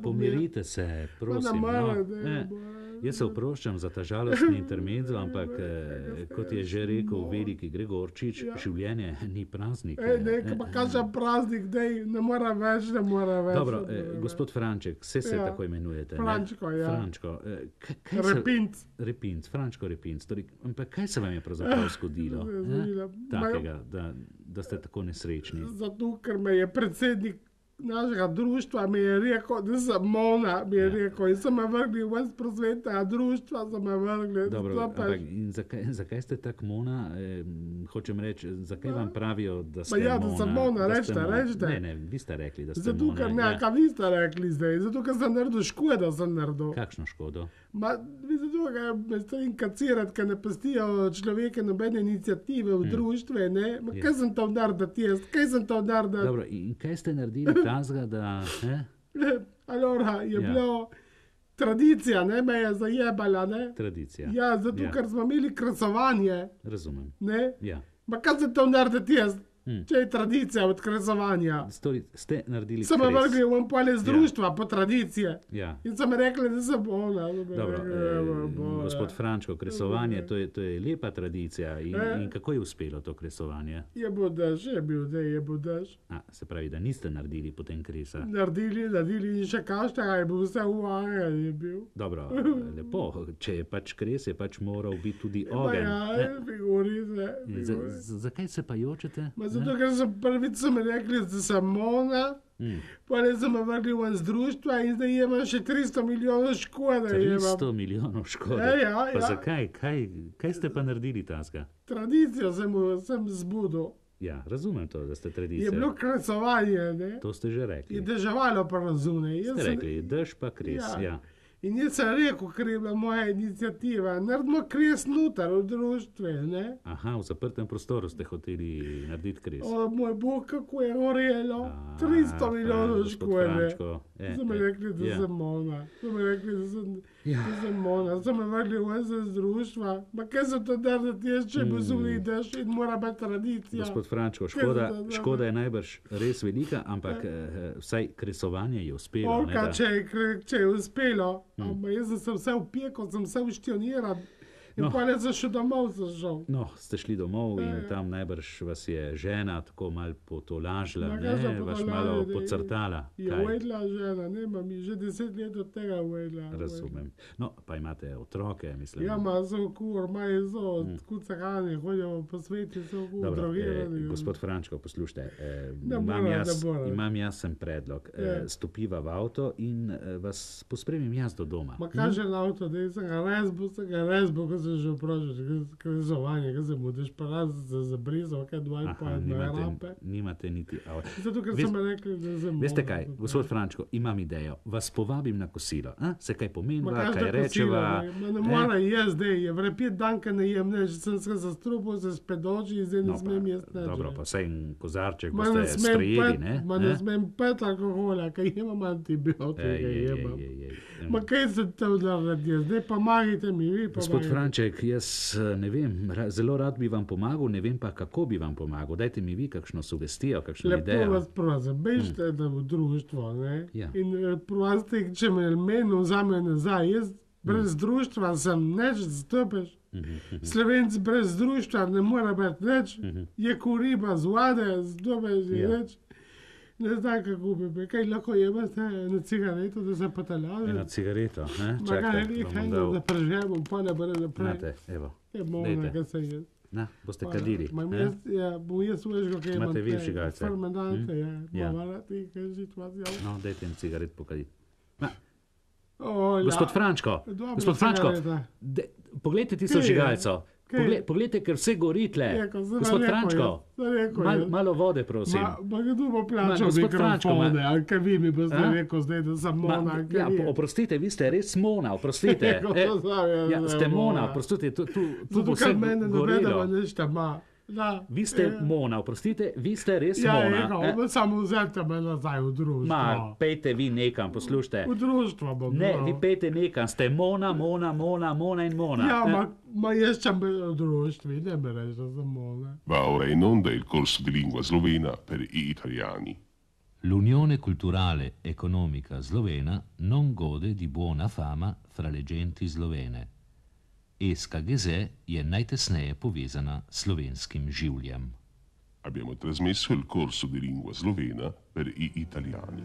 Pomirite se, prosim. Jaz se oproščam za ta žalostni intermezzo, ampak kot je že rekel veliki Gregorčič, življenje ni praznik. Pa kažem praznik, ne mora več. Dobro, gospod Franček, vse se tako imenujete. Frančko, ja. Frančko. Repinc. Repinc, Frančko Repinc. Ampak kaj se vam je pravzaprav zgodilo? Takega, da ste tako nesrečni? Zato, ker me je predsednik našega društva mi je rekel, da sem Mona, mi je rekel, in so me vrgli ven z prosvetnega društva, so me vrgli. Dobro, ampak in zakaj ste tako Mona? Hočem reči, zakaj vam pravijo, da ste Mona? Ja, da sem Mona, rečite. Ne, vi ste rekli, da ste zato, Mona. Ker ne, kaj vi ste rekli zdaj? Zato, ker sem naredil škodo, sem naredil. Kakšno škodo? Zato, ker me ste inkacirati, ker ne pustijo človeke nobene iniciative v društve, ne? Kaj sem to naredil jaz? Kaj sem to naredil? Dobro, in kaj ste naredili tazga, da... Alora, je bilo... Tradicija, ne, me je zajebala, ne? Tradicija. Ja, zato, ker smo imeli kresovanje. Razumem. Ne? Ja. Ma kaj sem to naredil jaz? Če je tradicija od kresovanja. Ste naredili kres. Sem me vrgli v polje z društva po tradicije. Ja. In so mi rekli, da sem Mona. Dobro, gospod Frančko, kresovanje, to je lepa tradicija. In kako je uspelo to kresovanje? Je bil dež. Se pravi, da niste naredili potem kresa? Naredili in še kaštega je bil, vse uvajen je bil. Dobro, lepo. Če je pač kres, je pač moral biti tudi ogenj. Zakaj se pa jočete? Zato, ker prvič so mi rekli, da sem Mona, potem so me vrgli ven z društva in zdaj imam še 300 milijonov škode. 300 milijonov škode? Ja. Pa zakaj? Kaj ste pa naredili tazga? Tradicijo sem zbudil. Ja, razumem to, da ste tradicija. Je bilo kresovanje, ne? To ste že rekli. Je deževalo pa razume. Ste rekli, dež pa kres, ja. In jaz sem rekel, ker je bila moja inicijativa, naredimo kres noter v društve, ne? Aha, v zaprtem prostoru ste hoteli narediti kres. O, moj Bog, kako je gorelo. 300 milijonov škode. So mi rekli, da sem Mona. So me vrgli ven z društva. Ma kaj se to narediti jaz, če bi zulidež in mora biti tradicija. Gospod Frančko, škoda je najbrž res velika, ampak vsaj kresovanje je uspelo. Olka, če je uspelo. Jaz sem vse upekal, sem vse uštioniral in potem sem še domov zažal. No, ste šli domov in tam najbrž vas je žena tako malo potolažila, vas malo pocrtala. Je uvedla žena, nema mi, že 10 let od tega uvedla. Razumem. No, pa imate otroke, mislim. Ja, ima so kur, imajo so, kucakani, hodijo po sveti, so kur, drogirani. Gospod Frančko, poslušajte, imam jaz sem predlog. Stopiva v avto in vas pospremim jaz do doma. Ma kaže na avto, da sem ga rezbo, ko sem že vprašal, kresovanje, ko se budeš pa zabrizal, kaj 2,5 rampe. Nimate niti avto. Zato, ker so me rekli, da sem Veste kaj, gospod Frančko, imam idejo. Vas povabim na kosilo. Se kaj pomenila, kaj rečeva? Ne mora jaz zdaj, je vre 5 dan, kaj ne jem, že sem se zastrupil, se spedoči in zdaj ne smem jesti neč. Dobro, pa saj kozarček boste sprejeli, ne? Ma ne smem pet alkohola, kaj imam antibiotika, jemam. Ma kaj se to narediti, zdaj pomagajte mi, vi pomagajte. Gospod Franček, jaz ne vem, zelo rad bi vam pomagal, ne vem pa, kako bi vam pomagal. Dajte mi vi kakšno sugestijo, kakšno idejo. Lepo vas prosim, bežite v društvo, ne? In prosim, če me meni vzame nazaj, jaz brez društva sem neč stopeš. Slovenci brez društva ne mora biti neč, je kuriba z vode, zdobeš in neč. Ne znam, kako bi, kaj lahko jemate, eno cigareto, da se potaljaže. Eno cigareto, ne? Čakaj, da pržemo, pa ne bo naprej. Imate, evo, je možno, kaj se je. Na, boste kadili. Bom jaz uvežgal, kaj imam te vžigalce. Fermentante, ti, kaj situacija. No, dajte en cigaret pokaditi. Gospod Frančko, poglejte tisto vžigalco. Poglejte, ker vse gori tle. Gospod Frančko, malo vode, prosim. Kdo bo plačal mikrofone, ali kaj vi mi boste rekel zdaj, da sem Mona? Oprostite, vi ste res Mona, oprostite. Ste Mona, oprostite, tu bo vse gorilo. Vi ste Mona, oprostite, vi ste res Mona. Ja, samo vzete me nazaj v društvo. Pejte vi nekam, poslušajte. V društvo bom. Ne, vi pejte nekam, ste Mona in Mona. Ja, ma jaz sem bil v društvi, ne mi reči, da sem Mona. Va ora in onda il corso di lingua slovena per gli italiani. L'Unione Culturale Economica Slovena non gode di buona fama fra le genti slovene. SKGZ je najtesneje povezana s slovenskim življem. Abbiamo trasmesso il corso di lingua slovena per gli italiani.